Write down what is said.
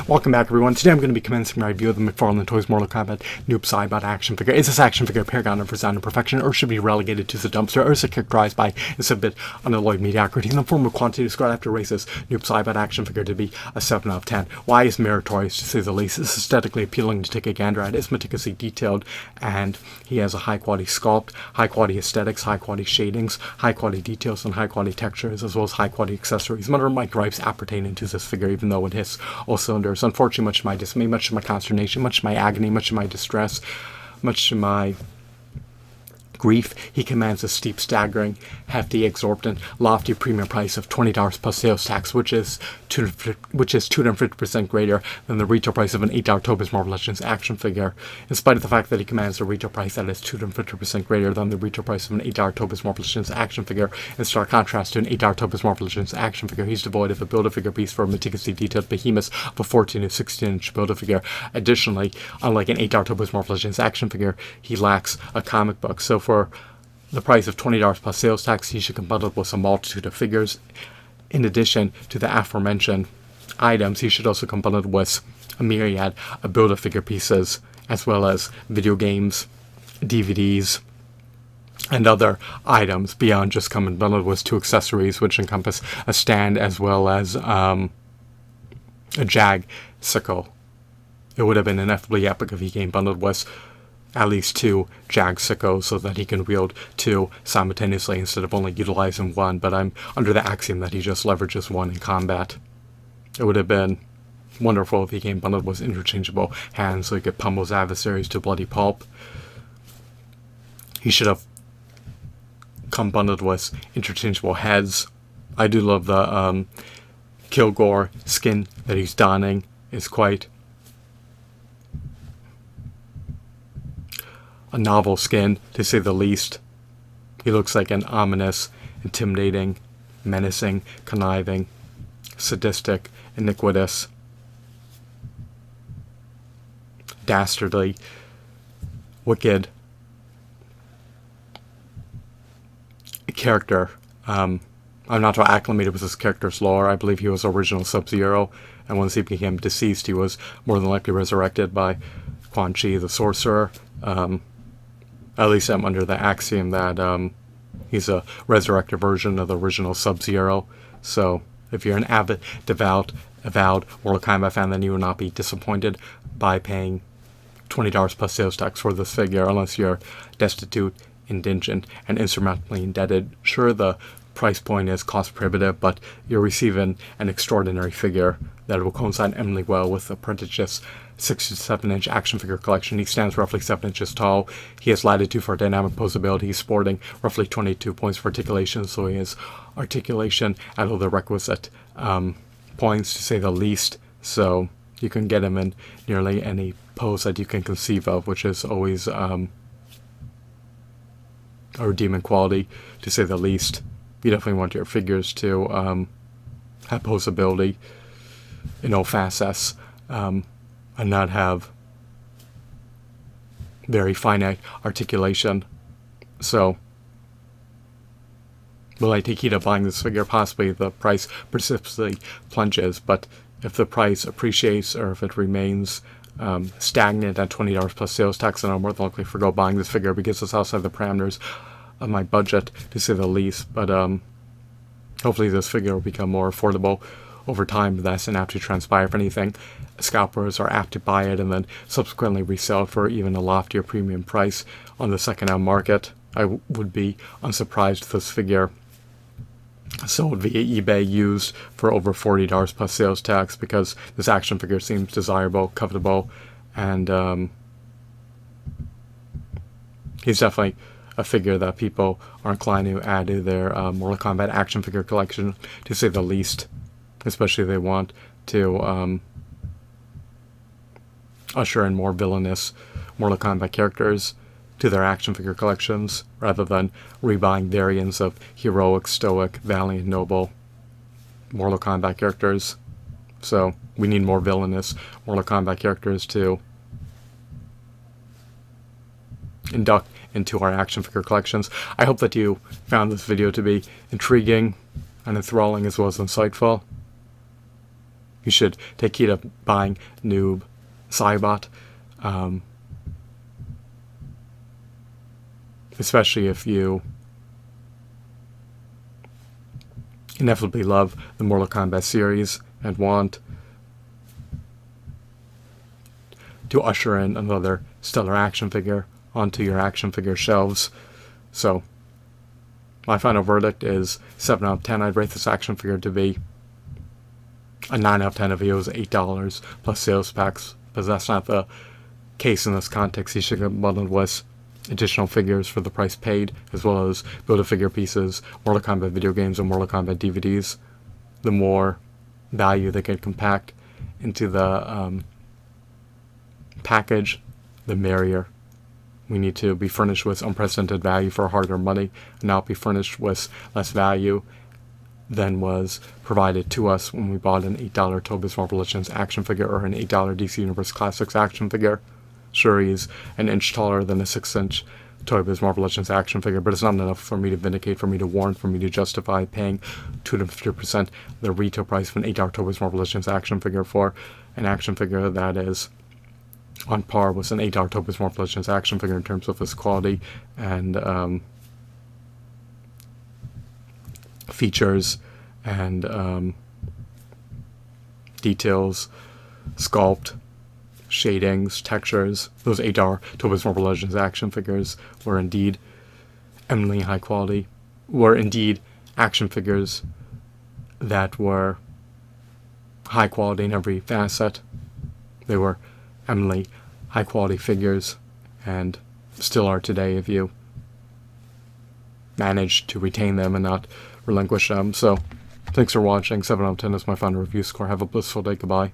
Welcome back, everyone. Today I'm going to be commencing my review of the McFarlane Toys Mortal Kombat Noob Saibot action figure. Is this action figure a paragon of design and perfection, or should be relegated to the dumpster, or is it characterized by a bit unalloyed mediocrity in the form of quantity described after races Noob Saibot action figure to be a 7 out of 10? Why is meritorious, to say the least? It's aesthetically appealing to take a gander at. It's meticulously detailed, and he has a high-quality sculpt, high-quality aesthetics, high-quality shadings, high-quality details, and high-quality textures, as well as high-quality accessories. None of my gripes appertain to this figure, even though it hits all cylinders. Unfortunately, much to my dismay, much to my consternation, much to my agony, much to my distress, much to my grief, he commands a steep, staggering, hefty, exorbitant, lofty premium price of $20 plus sales tax, which is 250% greater than the retail price of an $8 Tobis Marvel Legends action figure. In spite of the fact that he commands a retail price that is 250% greater than the retail price of an $8 Tobis Marvel Legends action figure, in stark contrast to an $8 Tobis Marvel Legends action figure, he's devoid of a Build-A-Figure piece for a meticulously detailed behemoth of a 14 to 16-inch Build-A-Figure. Additionally, unlike an $8 Tobis Marvel Legends action figure, he lacks a comic book. So for the price of $20 plus sales tax, he should come bundled with a multitude of figures. In addition to the aforementioned items, he should also come bundled with a myriad of Build-A-Figure pieces, as well as video games, DVDs, and other items beyond just coming bundled with 2 accessories, which encompass a stand as well as a Jag sickle. It would have been ineffably epic if he came bundled with at least 2 Jag sickles so that he can wield 2 simultaneously instead of only utilizing 1, but I'm under the axiom that he just leverages 1 in combat. It would have been wonderful if he came bundled with interchangeable hands so he could pummel his adversaries to bloody pulp. He should have come bundled with interchangeable heads. I do love the Kilgore skin that he's donning. It's quite a novel skin, to say the least. He looks like an ominous, intimidating, menacing, conniving, sadistic, iniquitous, dastardly, wicked character. I'm not too acclimated with this character's lore. I believe he was original Sub-Zero, and once he became deceased, he was more than likely resurrected by Quan Chi the Sorcerer. At least I'm under the axiom that he's a resurrected version of the original Sub-Zero. So if you're an avid, avowed Mortal Kombat fan, then you will not be disappointed by paying $20 plus sales tax for this figure, unless you're destitute, indigent, and insurmountably indebted. Sure, the price point is cost prohibitive, but you're receiving an extraordinary figure that will coincide eminently well with the prodigious 6 to 7-inch action figure collection. He stands roughly 7 inches tall. He has latitude for dynamic posability. He's sporting roughly 22 points for articulation, so he has articulation at all the requisite points, to say the least. So you can get him in nearly any pose that you can conceive of, which is always a redeeming quality, to say the least. You definitely want your figures to have posability in all facets, and not have very finite articulation. So, will I take heed of buying this figure? Possibly. The price precipitously plunges, but if the price appreciates, or if it remains stagnant at $20 plus sales tax, then I'll more than likely forgo buying this figure, because it's outside the parameters of my budget, to say the least. But hopefully this figure will become more affordable over time. That's an apt to transpire. If anything, scalpers are apt to buy it and then subsequently resell it for even a loftier premium price on the second-hand market. I would be unsurprised if this figure sold via eBay used for over $40 plus sales tax, because this action figure seems desirable, covetable, and he's definitely a figure that people are inclined to add to their Mortal Kombat action figure collection, to say the least, especially if they want to usher in more villainous Mortal Kombat characters to their action figure collections, rather than rebuying variants of heroic, stoic, valiant, noble Mortal Kombat characters. So we need more villainous Mortal Kombat characters to induct into our action figure collections. I hope that you found this video to be intriguing and enthralling, as well as insightful. you should take heed of buying Noob, Saibot, especially if you inevitably love the Mortal Kombat series and want to usher in another stellar action figure onto your action figure shelves. So my final verdict is 7 out of 10. I'd rate this action figure to be a 9 out of 10 if it was $8 plus sales packs, but that's not the case in this context. You should get bundled with additional figures for the price paid, as well as Build-A-Figure pieces, Mortal Kombat video games, and Mortal Kombat DVDs. The more value they can compact into the package, the merrier. We need to be furnished with unprecedented value for hard-earned money, and not be furnished with less value than was provided to us when we bought an $8 Toby's Marvel Legends action figure or an $8 DC Universe Classics action figure. Sure, he's an inch taller than a 6-inch Toy Biz Marvel Legends action figure, but it's not enough for me to vindicate, for me to warrant, for me to justify paying 250% the retail price of an $8 Toy Biz Marvel Legends action figure for an action figure that is on par with an $8 Toy Biz Marvel Legends action figure in terms of its quality and features and details, sculpt, shadings, textures. Those $8 Toy Biz Marvel Legends action figures were indeed eminently high quality, were indeed action figures that were high quality in every facet. They were eminently high quality figures and still are today if you manage to retain them and not relinquish them. So thanks for watching. 7 out of 10 is my final review score. Have a blissful day. Goodbye.